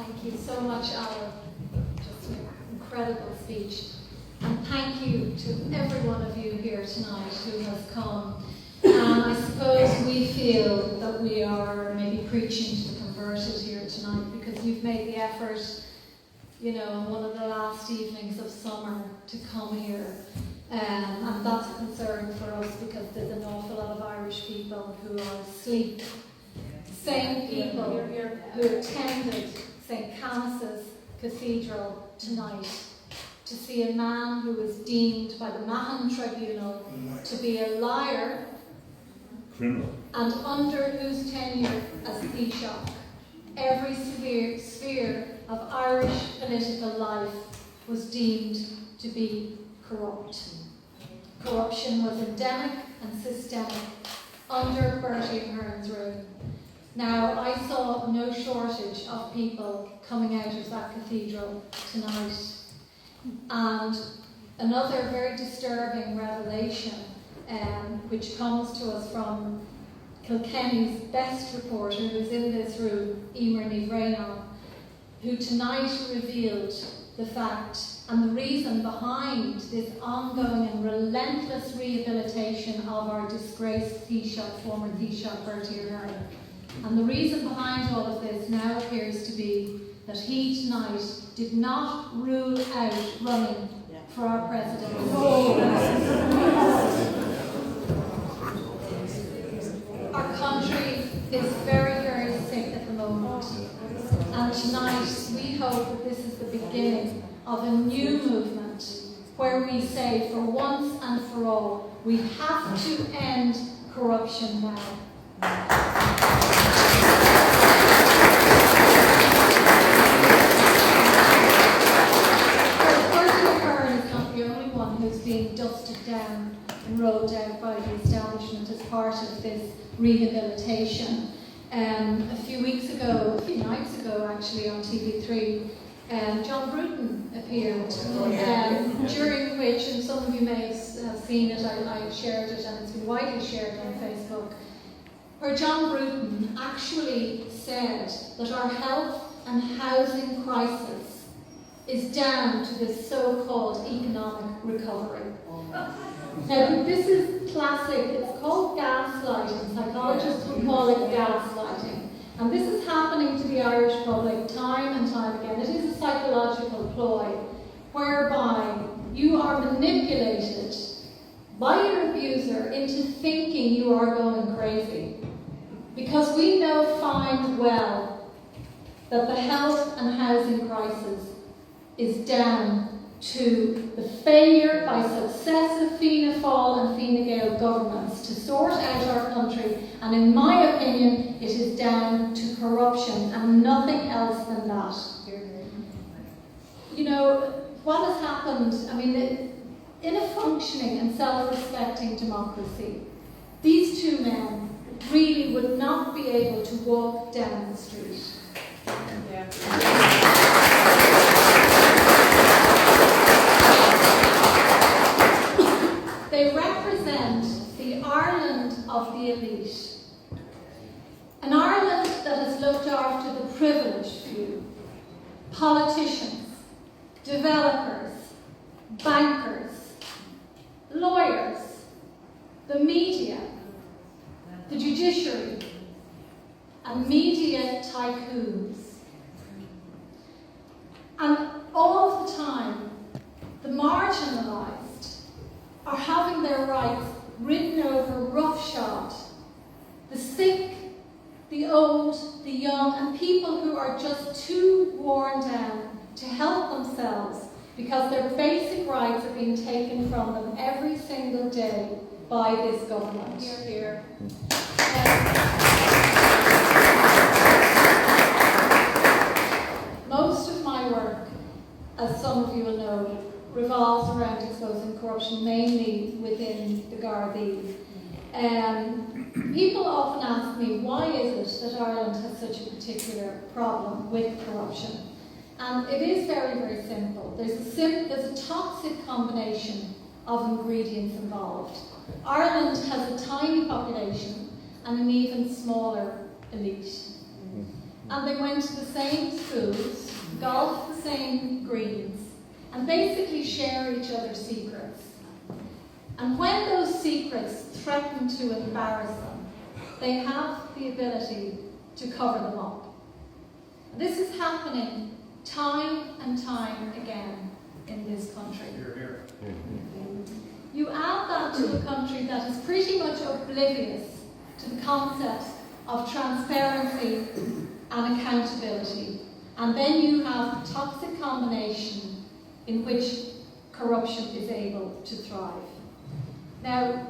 Thank you so much, Alan. Just an incredible speech. And thank you to every one of you here tonight who has come. And I suppose we feel that we are maybe preaching to the converted here tonight because you've made the effort, on one of the last evenings of summer to come here. And that's a concern for us because there's an awful lot of Irish people who are asleep. Same people who attended St. Canice's Cathedral tonight to see a man who was deemed by the Mahon Tribunal to be a liar, criminal, and under whose tenure as Taoiseach, every sphere of Irish political life was deemed to be corrupt. Corruption was endemic and systemic under Bertie Ahern's reign. Now, I saw no shortage of people coming out of that cathedral tonight. And another very disturbing revelation, which comes to us from Kilkenny's best reporter, who's in this room, Emer Ní Bhréanáin, who tonight revealed the fact and the reason behind this ongoing and relentless rehabilitation of our disgraced Taoiseach, former Taoiseach Bertie Ahern. And the reason behind all of this now appears to be that he tonight did not rule out running for our presidency. Our country is very, very sick at the moment. And tonight we hope that this is the beginning of a new movement where we say for once and for all, we have to end corruption now. Who's being dusted down and rolled out by the establishment as part of this rehabilitation. A few nights ago actually on TV3, John Bruton appeared, during which, and some of you may have seen it, I shared it and it's been widely shared on Facebook, where John Bruton actually said that our health and housing crisis is down to this so-called economic recovery. Now, this is classic, it's called gaslighting. Psychologists would call it gaslighting. And this is happening to the Irish public time and time again. It is a psychological ploy whereby you are manipulated by your abuser into thinking you are going crazy. Because we know fine well that the health and housing crisis is down to the failure by successive Fianna Fáil and Fine Gael governments to sort out our country, and in my opinion it is down to corruption and nothing else than that. What has happened, in a functioning and self-respecting democracy, these two men really would not be able to walk down the street. They represent the Ireland of the elite. An Ireland that has looked after the privileged few. Politicians, developers, bankers, lawyers, the media, the judiciary, and media tycoons. And all of the time, the marginalised are having their rights ridden over roughshod. The sick, the old, the young, and people who are just too worn down to help themselves because their basic rights are being taken from them every single day by this government. Hear, hear. Most of my work, as some of you will know, revolves around exposing corruption, mainly within the Gardaí. People often ask me, why is it that Ireland has such a particular problem with corruption? And it is very, very simple. There's a toxic combination of ingredients involved. Ireland has a tiny population and an even smaller elite. and they went to the same schools, golfed the same greens, and basically share each other's secrets. And when those secrets threaten to embarrass them, they have the ability to cover them up. This is happening time and time again in this country. You add that to a country that is pretty much oblivious to the concept of transparency and accountability, and then you have a toxic combination in which corruption is able to thrive. Now,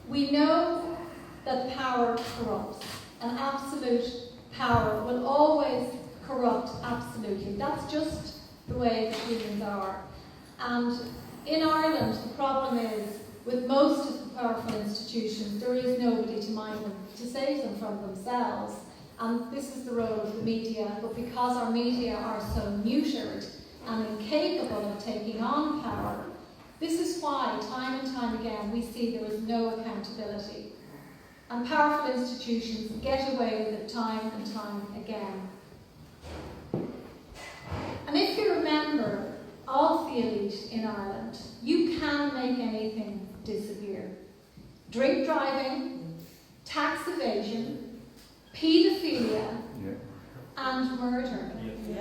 we know that power corrupts, and absolute power will always corrupt absolutely. That's just the way that humans are. And in Ireland, the problem is, with most of the powerful institutions, there is nobody to mind them, to save them from themselves. And this is the role of the media, but because our media are so neutered and incapable of taking on power, this is why, time and time again, we see there is no accountability. And powerful institutions get away with it time and time again. And if you're a member of the elite in Ireland, you can make anything disappear. Drink driving, tax evasion, paedophilia, and murder. The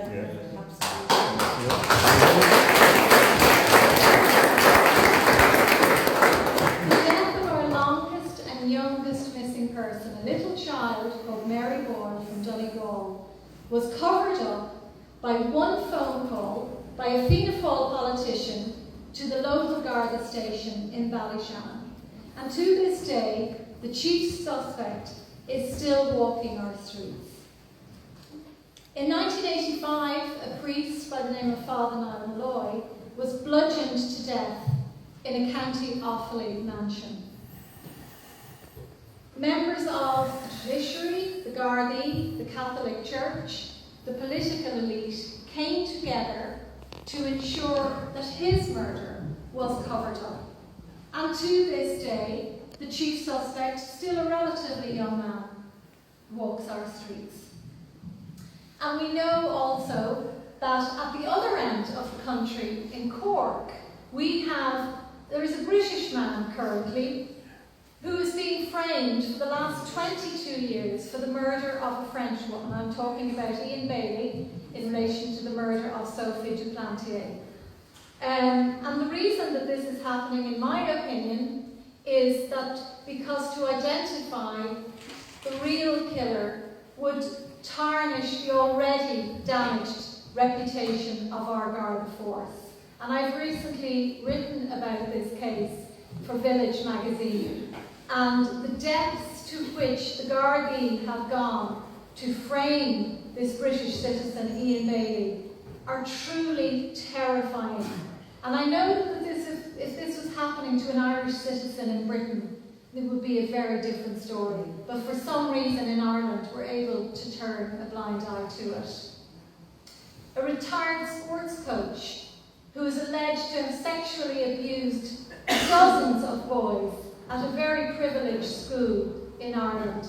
death of our longest and youngest missing person, a little child called Mary Bourne from Donegal, was covered up by one phone call by a Fianna Fáil politician to the local Garda station in Ballyshannon. And to this day, the chief suspect is still walking our streets. In 1985, a priest by the name of Father Niall Malloy was bludgeoned to death in a County Offaly mansion. Members of the judiciary, the Gardaí, the Catholic Church, the political elite came together to ensure that his murder was covered up. And to this day, the chief suspect, still a relatively young man, walks our streets. And we know also that at the other end of the country, in Cork, there is a British man currently who is being framed for the last 22 years for the murder of a French woman. I'm talking about Ian Bailey in relation to the murder of Sophie Duplantier. And the reason that this is happening, in my opinion, is that because to identify the real killer would tarnish the already damaged reputation of our Garda force. And I've recently written about this case for Village magazine, and the depths to which the Gardaí have gone to frame this British citizen, Ian Bailey, are truly terrifying. And I know that if this was happening to an Irish citizen in Britain, it would be a very different story. But for some reason in Ireland, we're able to turn a blind eye to it. A retired sports coach who is alleged to have sexually abused dozens of boys at a very privileged school in Ireland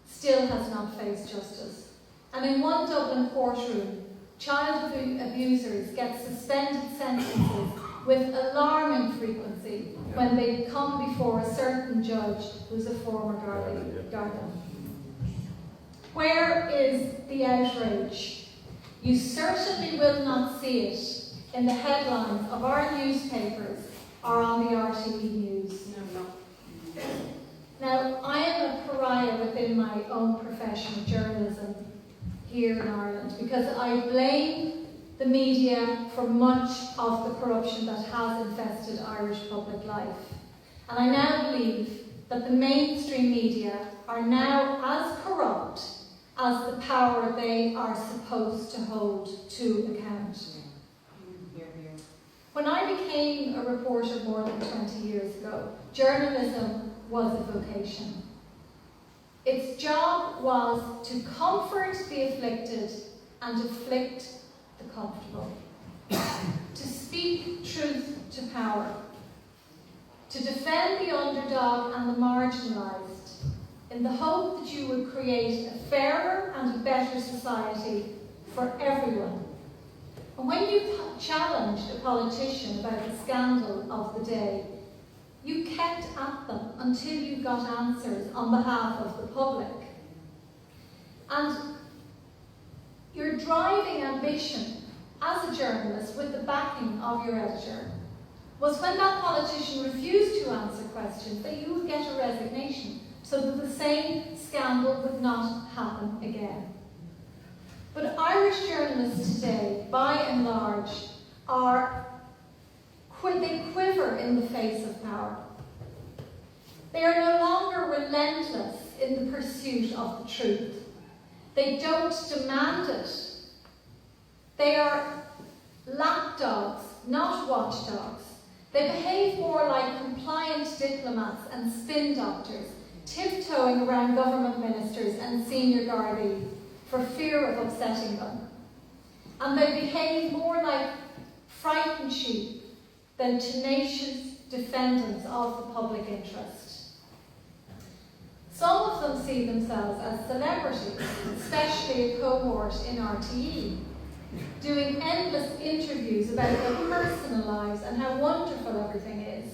still has not faced justice. And in one Dublin courtroom, child abusers get suspended sentences with alarming frequency when they come before a certain judge who's a former Garda. Where is the outrage? You certainly will not see it in the headlines of our newspapers or on the RTE News. Now, I am a pariah within my own profession of journalism here in Ireland because I blame the media for much of the corruption that has infested Irish public life. And I now believe that the mainstream media are now as corrupt as the power they are supposed to hold to account. When I became a reporter more than 20 years ago, journalism was a vocation. Its job was to comfort the afflicted and afflict the comfortable. To speak truth to power. To defend the underdog and the marginalised in the hope that you would create a fairer and a better society for everyone. And when you challenged a politician about the scandal of the day, you kept at them until you got answers on behalf of the public. And your driving ambition as a journalist, with the backing of your editor, was when that politician refused to answer questions, that you would get a resignation so that the same scandal would not happen again. But Irish journalists today, by and large, they quiver in the face of power. They are no longer relentless in the pursuit of the truth. They don't demand it. They are lapdogs, not watchdogs. They behave more like compliant diplomats and spin doctors, tiptoeing around government ministers and senior Gardaí for fear of upsetting them. And they behave more like frightened sheep than tenacious defendants of the public interest. Some of them see themselves as celebrities, especially a cohort in RTE, doing endless interviews about their personal lives and how wonderful everything is.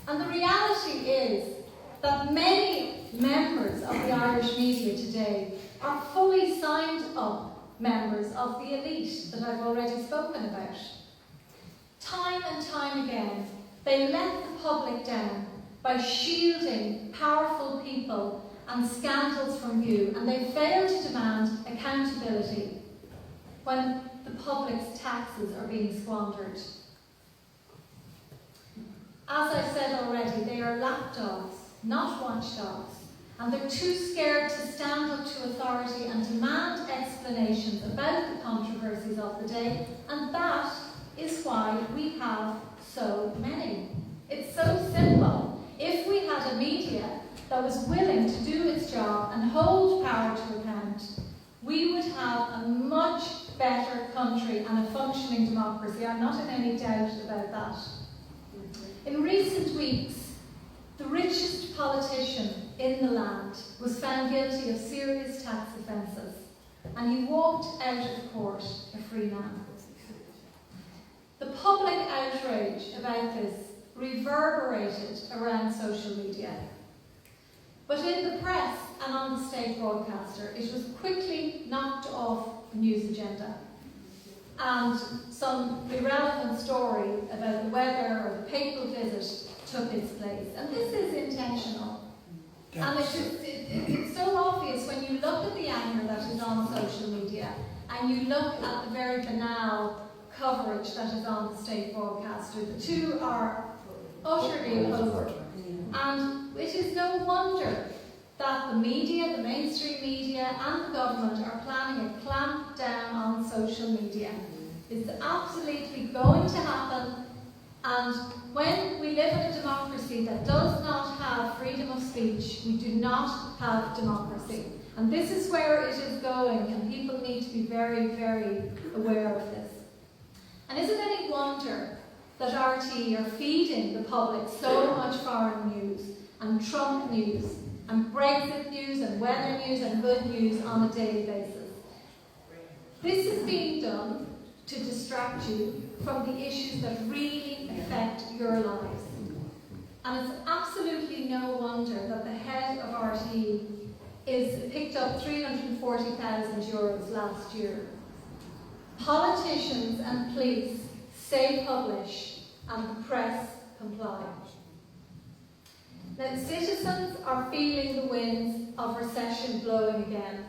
And the reality is that many members of the Irish media today are fully signed up members of the elite that I've already spoken about. Time and time again, they let the public down by shielding powerful people and scandals from view, and they fail to demand accountability when the public's taxes are being squandered. As I said already, they are lapdogs, not watchdogs, and they're too scared to stand up to authority and demand explanations about the controversies of the day, and that is why we have so many. It's so simple. If we had a media that was willing to do its job and hold power to account, we would have a much better country and a functioning democracy. I'm not in any doubt about that. In recent weeks, the richest politician in the land was found guilty of serious tax offences, and he walked out of court a free man. The public outrage about this reverberated around social media. But in the press and on the state broadcaster, it was quickly knocked off the news agenda. And some irrelevant story about the weather or the papal visit took its place. And this is intentional. And it's so obvious when you look at the anger that is on social media and you look at the very banal coverage that is on the state broadcaster. The two are utterly opposed. And it is no wonder that the media, the mainstream media and the government are planning a clamp down on social media. It's absolutely going to happen, and when we live in a democracy that does not have freedom of speech, we do not have democracy. And this is where it is going, and people need to be very, very aware of this. And is it any wonder that RTE are feeding the public so much foreign news and Trump news and Brexit news and weather news and good news on a daily basis? This is being done to distract you from the issues that really affect your lives. And it's absolutely no wonder that the head of RTE is picked up €340,000 last year. Politicians and police say publish, and the press comply. Now, citizens are feeling the winds of recession blowing again,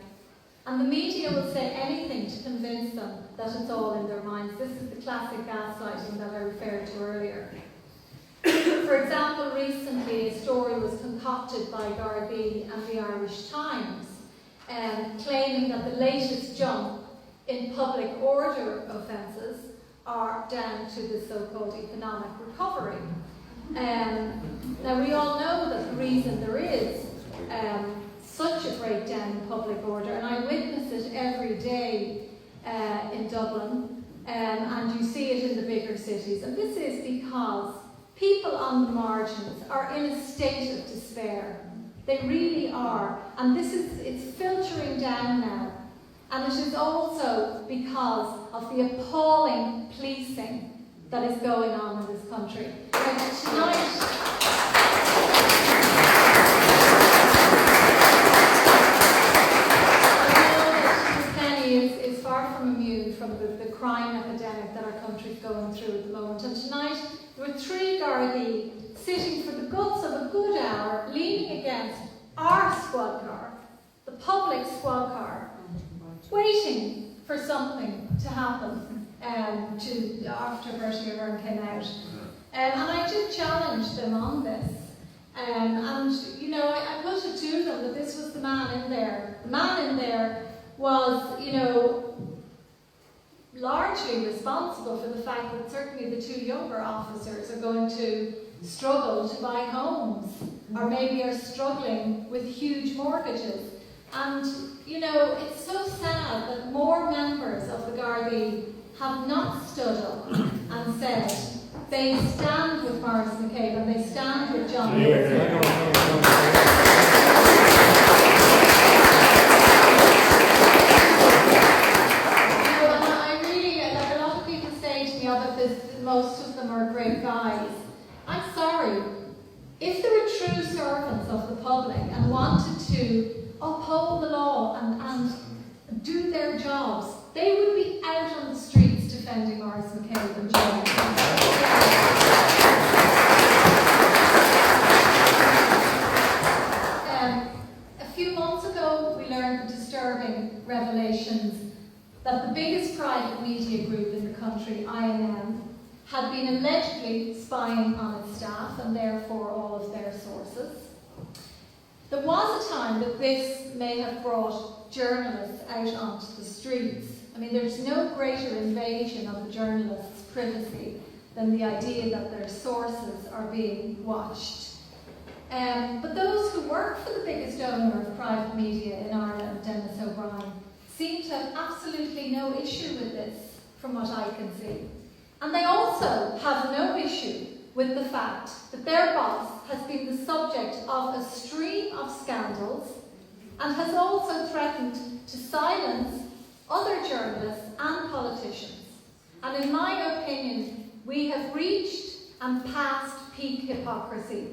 and the media will say anything to convince them that it's all in their minds. This is the classic gaslighting that I referred to earlier. For example, recently a story was concocted by Gardaí and the Irish Times, claiming that the latest jump in public order offences are down to the so-called economic recovery. Now we all know that the reason there is such a breakdown in public order, and I witness it every day in Dublin, and you see it in the bigger cities, and this is because people on the margins are in a state of despair. They really are. And it's filtering down now. And it is also because of the appalling policing that is going on in this country. Tonight, is far from immune from the crime epidemic that our country is going through at the moment. And tonight, there were 3 Gardaí sitting for the guts of a good hour, leaning against our squad car, the public squad car, waiting for something to happen after Bertie Ahern came out. And I did challenge them on this. And, you know, I put it to them that this was the man in there. The man in there was, you know, largely responsible for the fact that certainly the 2 younger officers are going to struggle to buy homes, or maybe are struggling with huge mortgages. And, you know, it's so sad that more members of the Gardaí have not stood up and said they stand with Maurice McCabe and they stand with John most of them are great guys. I'm sorry. If they were true servants of the public and wanted to uphold the law and do their jobs, they would be out on the streets defending Maurice McCabe and John. A few months ago, we learned disturbing revelations that the biggest private media group in the country, INM, had been allegedly spying on its staff and therefore all of their sources. There was a time that this may have brought journalists out onto the streets. I mean, there's no greater invasion of a journalist's privacy than the idea that their sources are being watched. But those who work for the biggest owner of private media in Ireland, Denis O'Brien, seem to have absolutely no issue with this, from what I can see. And they also have no issue with the fact that their boss has been the subject of a stream of scandals and has also threatened to silence other journalists and politicians. And in my opinion, we have reached and passed peak hypocrisy.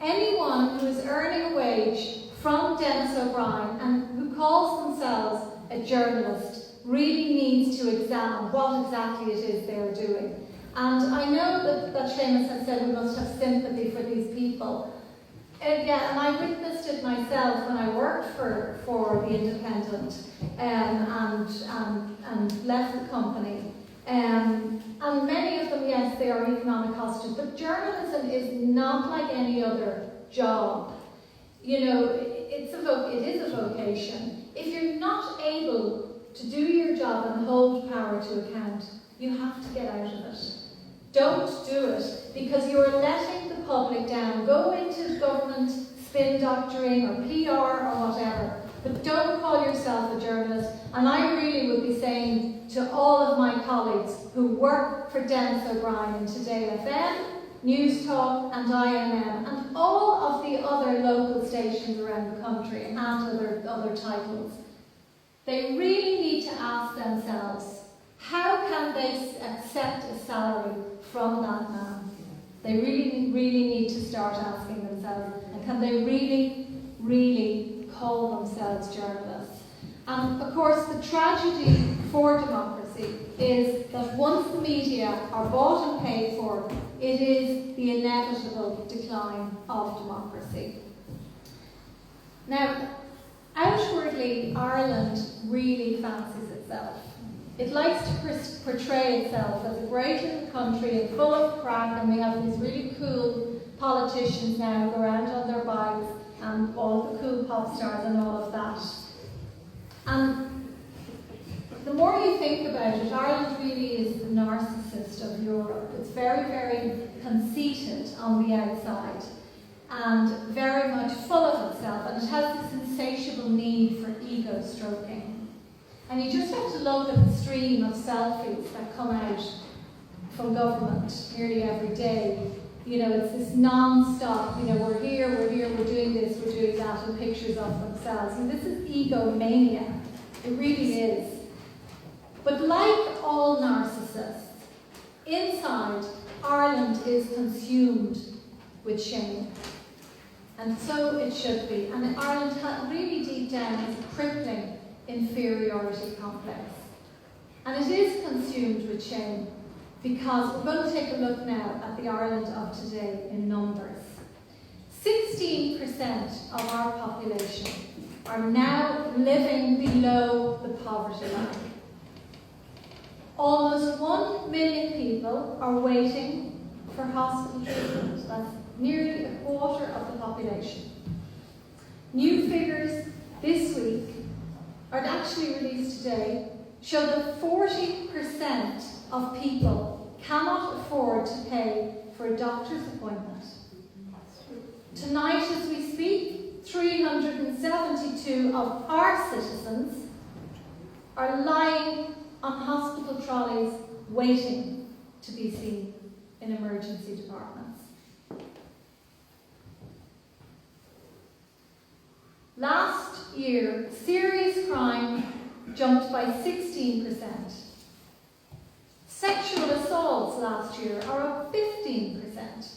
Anyone who is earning a wage from Denis O'Brien and who calls themselves a journalist really needs to examine what exactly it is they're doing. And I know that Seamus has said we must have sympathy for these people. And I witnessed it myself when I worked for The Independent and left the company. And many of them, yes, they are economic hostages, but journalism is not like any other job. You know, it is a vocation. If you're not able to do your job and hold power to account, you have to get out of it. Don't do it, because you're letting the public down. Go into government spin doctoring or PR or whatever, but don't call yourself a journalist. And I really would be saying to all of my colleagues who work for Denis O'Brien and Today FM, News Talk and INM, and all of the other local stations around the country and other titles, they really need to ask themselves, how can they accept a salary from that man? They really, really need to start asking themselves, and can they really, really call themselves journalists? And of course, the tragedy for democracy is that once the media are bought and paid for, it is the inevitable decline of democracy. Now, outwardly, Ireland really fancies itself. It likes to portray itself as a great little country and full of crack, and we have these really cool politicians now who go around on their bikes and all the cool pop stars and all of that. And the more you think about it, Ireland really is the narcissist of Europe. It's very, very conceited on the outside and very much full of itself, and it has this insatiable need for ego stroking. And you just have to look at the stream of selfies that come out from government nearly every day. It's this non-stop, we're here, we're doing this, we're doing that, and pictures of themselves. And this is egomania. It really is. But like all narcissists, inside, Ireland is consumed with shame. And so it should be. And Ireland really deep down is a crippling inferiority complex. And it is consumed with shame because we're going to take a look now at the Ireland of today in numbers. 16% of our population are now living below the poverty line. Almost 1 million people are waiting for hospital treatment. That's nearly a quarter of the population. New figures this week, are actually released today, show that 40% of people cannot afford to pay for a doctor's appointment. Tonight, as we speak, 372 of our citizens are lying on hospital trolleys waiting to be seen in emergency departments. Last year, serious crime jumped by 16%. Sexual assaults last year are up 15%.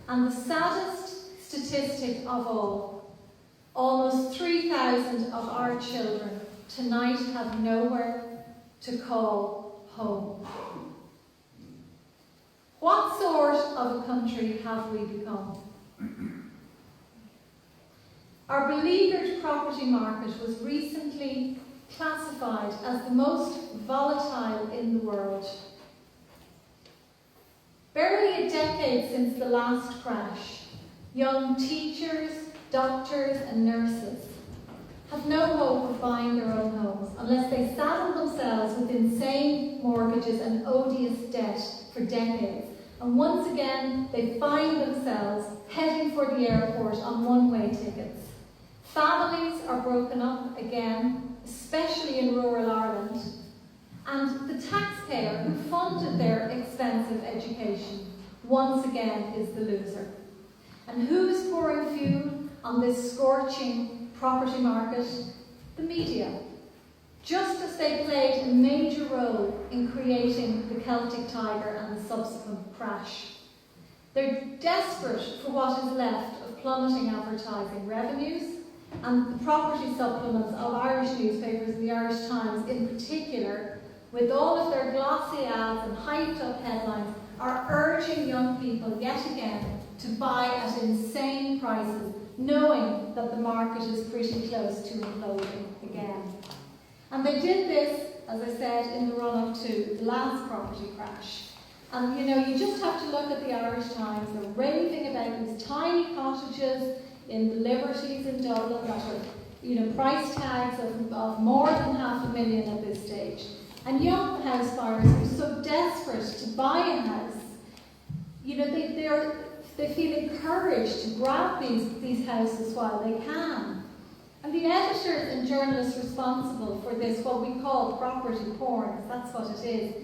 And the saddest statistic of all, almost 3,000 of our children tonight have nowhere to call home. What sort of a country have we become? Our beleaguered property market was recently classified as the most volatile in the world. Barely a decade since the last crash, young teachers, doctors and nurses have no hope of buying their own homes unless they saddle themselves with insane mortgages and odious debt for decades. And once again, they find themselves heading for the airport on one-way tickets. Families are broken up again, especially in rural Ireland, and the taxpayer who funded their expensive education once again is the loser. And who's pouring fuel on this scorching property market? The media. Just as they played a major role in creating the Celtic Tiger and the subsequent crash. They're desperate for what is left of plummeting advertising revenues, and the property supplements of Irish newspapers, the Irish Times in particular, with all of their glossy ads and hyped up headlines, are urging young people yet again to buy at insane prices, knowing that the market is pretty close to imploding again. And they did this, as I said, in the run-up to the last property crash. And you just have to look at the Irish Times. They're raving about these tiny cottages in the Liberties in Dublin that are, price tags of more than $500,000 at this stage. And young house buyers are so desperate to buy a house, they feel encouraged to grab these houses while they can. And the editors and journalists responsible for this, what we call property porn, because that's what it is,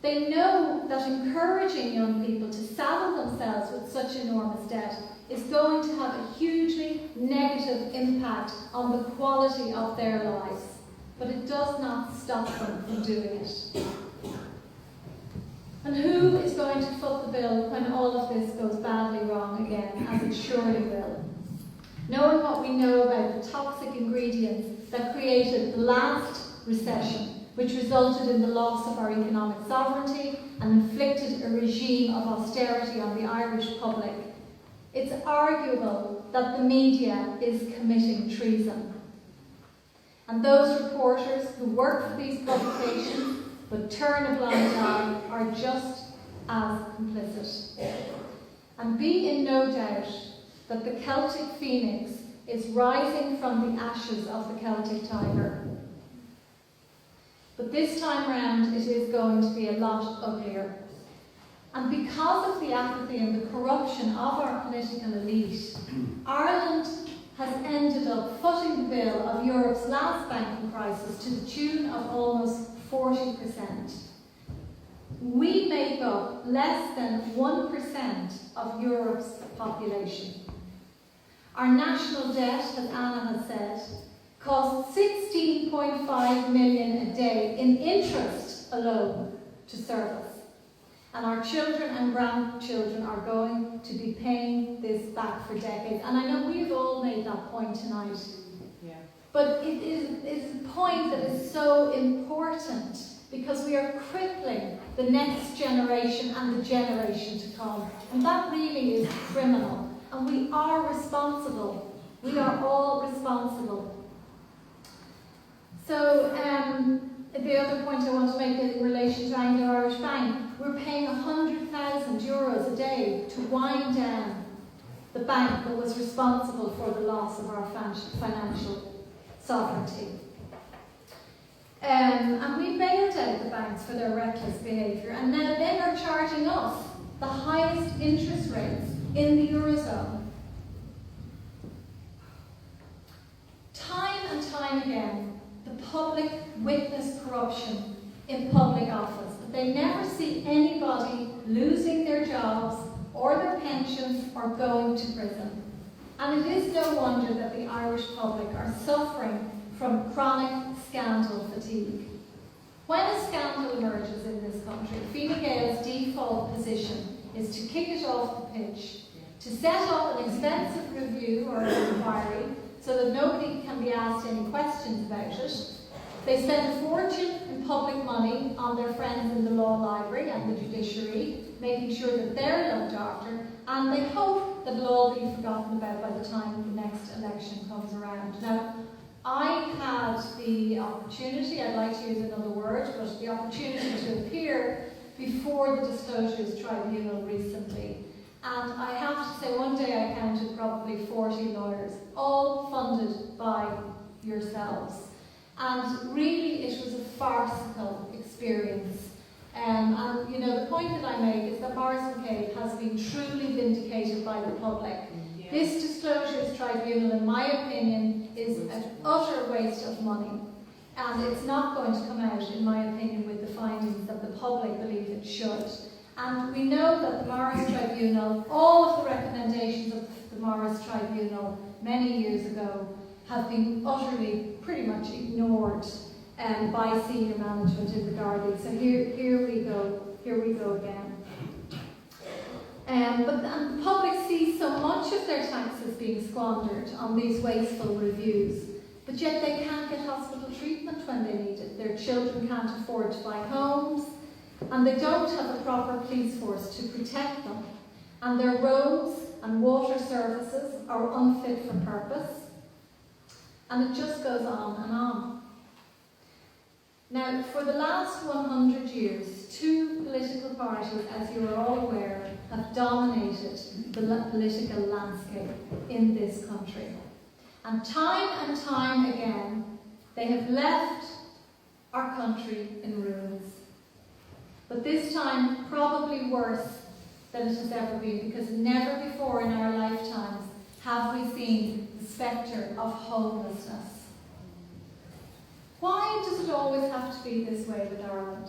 they know that encouraging young people to saddle themselves with such enormous debt is going to have a hugely negative impact on the quality of their lives. But it does not stop them from doing it. And who is going to foot the bill when all of this goes badly wrong again, as it surely will? Knowing what we know about the toxic ingredients that created the last recession, which resulted in the loss of our economic sovereignty and inflicted a regime of austerity on the Irish public, it's arguable that the media is committing treason. And those reporters who work for these publications but turn a blind eye are just as complicit. And be in no doubt that the Celtic phoenix is rising from the ashes of the Celtic Tiger. But this time round it is going to be a lot uglier. And because of the apathy and the corruption of our political elite, Ireland has ended up footing the bill of Europe's last banking crisis to the tune of almost 40%. We make up less than 1% of Europe's population. Our national debt, as Anna has said, costs 16.5 million a day in interest alone to service. And our children and grandchildren are going to be paying this back for decades. And I know we've all made that point tonight. Yeah. But it is a point that is so important because we are crippling the next generation and the generation to come. And that really is criminal. And we are responsible. We are all responsible. So, the other point I want to make is in relation to Anglo-Irish Bank. We're paying 100,000 euros a day to wind down the bank that was responsible for the loss of our financial sovereignty. And we bailed out the banks for their reckless behaviour, and now they are charging us the highest interest rates in the Eurozone. Time and time again, the public witness corruption in public office, but they never see anybody losing their jobs or their pensions or going to prison. And it is no wonder that the Irish public are suffering from chronic scandal fatigue. When a scandal emerges in this country, Fine Gael's default position is to kick it off the pitch, to set up an expensive review or an inquiry so that nobody can be asked any questions about it. They spend a fortune in public money on their friends in the law library and the judiciary, making sure that they're looked after, and they hope that it'll all be forgotten about by the time the next election comes around. Now, I had the opportunity, I'd like to use another word, but the opportunity to appear before the Disclosures Tribunal recently. And I have to say, one day I counted probably 40 lawyers, all funded by yourselves. And really it was a farcical experience. And you know, the point that I make is that Maurice McCabe has been truly vindicated by the public. Yeah. This Disclosures Tribunal, in my opinion, is an utter waste of money. And it's not going to come out, in my opinion, with the findings that the public believe it should. And we know that the Maurice Tribunal, all of the recommendations of the Maurice Tribunal many years ago, have been utterly, pretty much ignored by senior management in regard. So here we go again. But the public sees so much of their taxes being squandered on these wasteful reviews, but yet they can't get hospital treatment when they need it. Their children can't afford to buy homes, and they don't have a proper police force to protect them. And their roads and water services are unfit for purpose. And it just goes on and on. Now, for the last 100 years, two political parties, as you are all aware, have dominated the political landscape in this country. And time again, they have left our country in ruins. But this time, probably worse than it has ever been, because never before in our lifetimes have we seen the spectre of homelessness. Why does it always have to be this way with Ireland?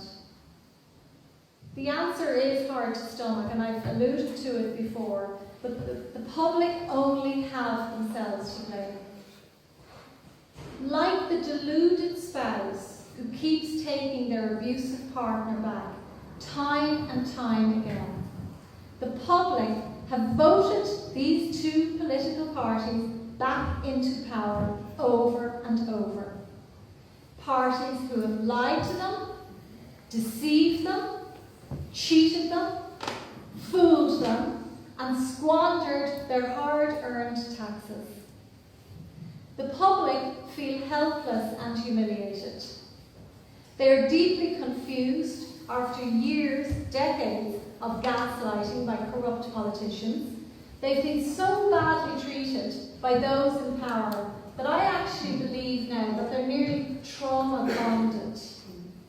The answer is hard to stomach, and I've alluded to it before, but the public only have themselves to blame. Like the deluded spouse who keeps taking their abusive partner back, time and time again, the public have voted these two political parties back into power over and over. Parties who have lied to them, deceived them, cheated them, fooled them, and squandered their hard-earned taxes. The public feel helpless and humiliated. They are deeply confused after years, decades of gaslighting by corrupt politicians. They've been so badly treated by those in power that I actually believe now that they're nearly trauma bonded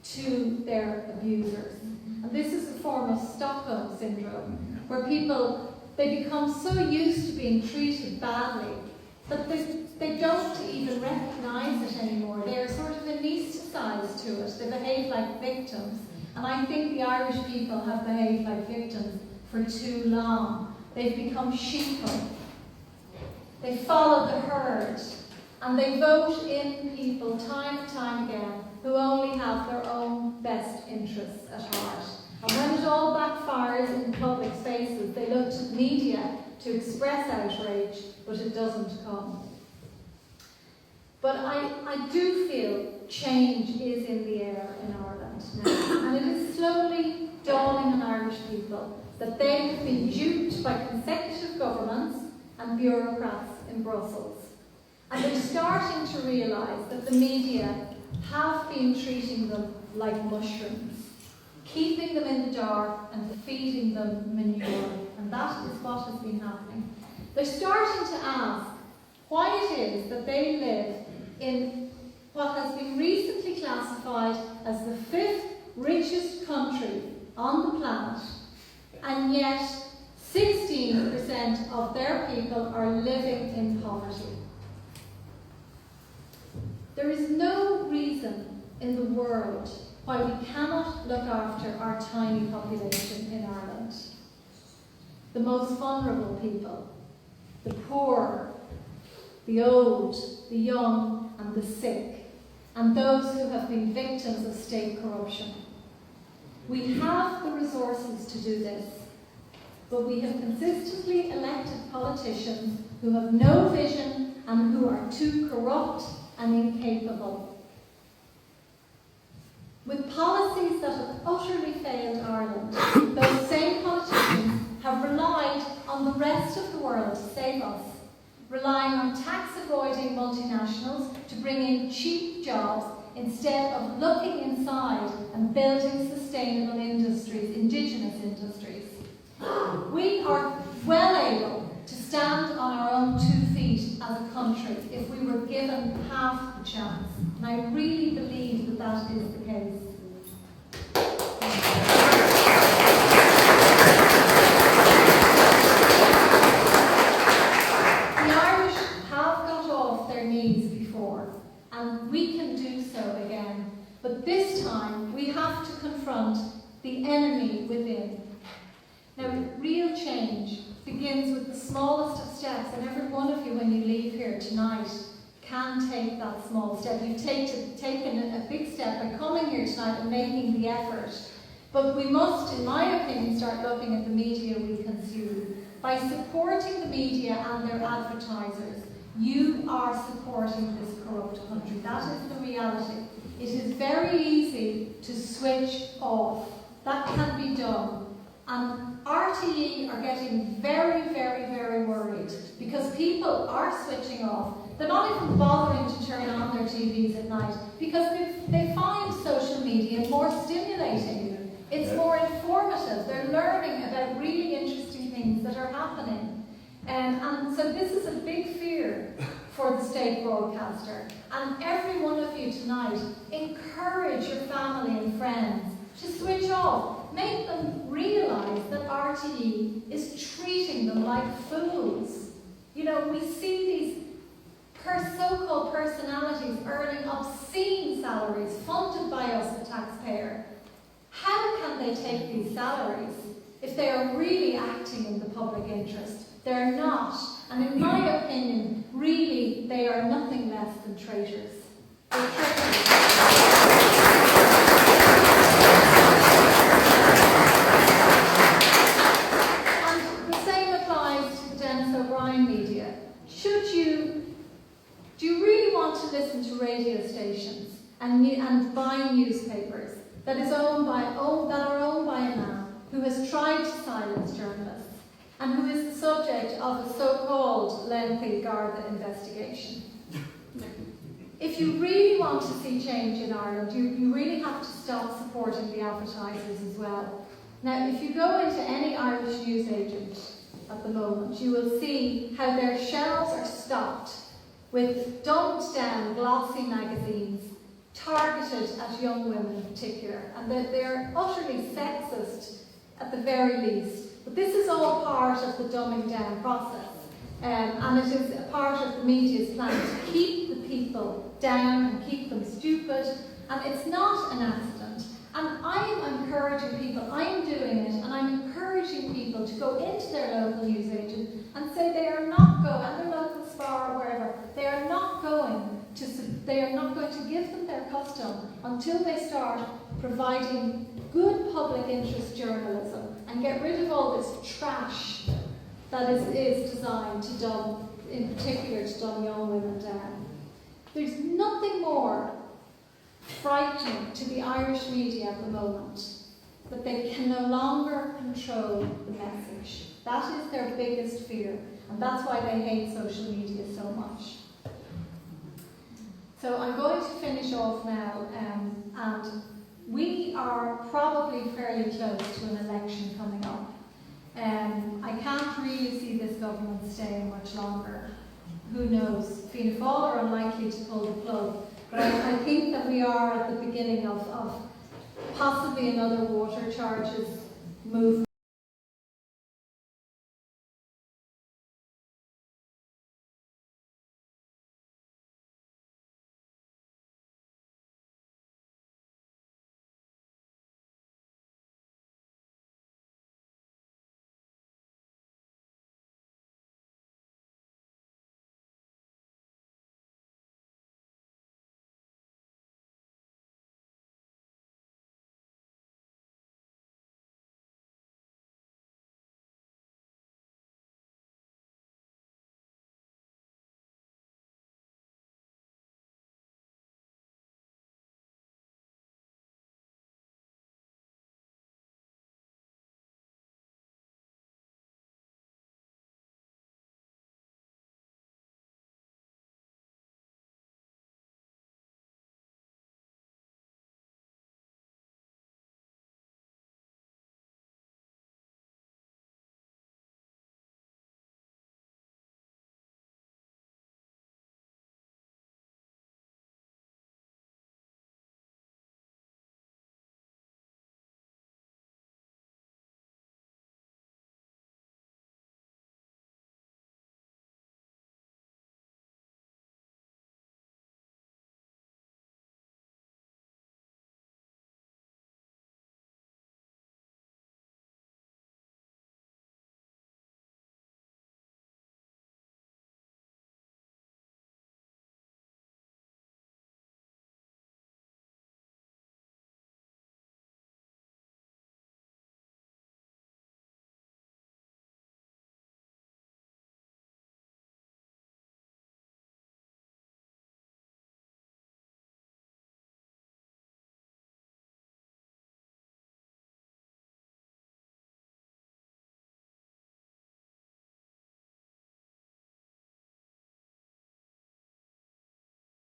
to their abusers. And this is a form of Stockholm syndrome, where people, they become so used to being treated badly that they don't even recognise it anymore. They're sort of anaesthetised to it. They behave like victims. And I think the Irish people have behaved like victims for too long. they've become sheeple. They follow the herd, and they vote in people time and time again who only have their own best interests at heart. And when it all backfires in public spaces, they look to the media to express outrage, but it doesn't come. But I do feel change is in the air in Ireland now, and it is slowly dawning on Irish people that they have been duped by consecutive governments and bureaucrats in Brussels. And they're starting to realise that the media have been treating them like mushrooms, keeping them in the dark and feeding them manure. And that is what has been happening. They're starting to ask why it is that they live in what has been recently classified as the 5th richest country on the planet, and yet 16% of their people are living in poverty. There is no reason in the world why we cannot look after our tiny population in Ireland. The most vulnerable people, the poor, the old, the young and the sick, and those who have been victims of state corruption. We have the resources to do this, but we have consistently elected politicians who have no vision and who are too corrupt and incapable. With policies that have utterly failed Ireland, those same politicians have relied on the rest of the world to save us, relying on tax-avoiding multinationals to bring in cheap jobs instead of looking inside and building sustainable industries, indigenous industries. We are well able to stand on our own 2 feet as a country if we were given half the chance. And I really believe that that is the case. The Irish have got off their knees before, and we can do so again. But this time, we have to confront the enemy within. Now, real change begins with the smallest of steps, and every one of you, when you leave here tonight, can take that small step. You've taken a big step by coming here tonight and making the effort. But we must, in my opinion, start looking at the media we consume. By supporting the media and their advertisers, you are supporting this corrupt country. That is the reality. It is very easy to switch off. That can be done. And RTE are getting very, very, very worried because people are switching off. They're not even bothering to turn on their TVs at night because they find social media more stimulating. It's more informative. They're learning about really interesting things that are happening. And so this is a big fear for the state broadcaster. And every one of you tonight, encourage your family and friends to switch off. Make them realise that RTE is treating them like fools. You know, we see these so-called personalities earning obscene salaries funded by us, the taxpayer. How can they take these salaries if they are really acting in the public interest? They're not. And in my opinion, really, they are nothing less than traitors. They're traitors. And the same applies to the Dennis O'Brien media. Do you really want to listen to radio stations and buy newspapers that are owned by a man who has tried to silence journalists and who is the subject of a so-called lengthy Garda investigation? If you really want to see change in Ireland, you really have to stop supporting the advertisers as well. Now, if you go into any Irish newsagent at the moment, you will see how their shelves are stocked with dumbed-down glossy magazines targeted at young women in particular, and that they're utterly sexist at the very least. But this is all part of the dumbing down process, and it is a part of the media's plan to keep the people down and keep them stupid, and it's not an accident. And I am encouraging people, I'm doing it, and I'm encouraging people to to go into their local newsagent and say they are not going, and their local Spar or wherever, they are not going to give them their custom until they start providing good public interest journalism and get rid of all this trash that is designed to dumb, in particular to dumb young women down. There's nothing more frightening to the Irish media at the moment, that they can no longer control the message. That is their biggest fear, and that's why they hate social media so much. So I'm going to finish off now, and we are probably fairly close to an election coming up. I can't really see this government staying much longer. Who knows? Fianna Fáil are unlikely to pull the plug, but I think that we are at the beginning of possibly another water charges movement.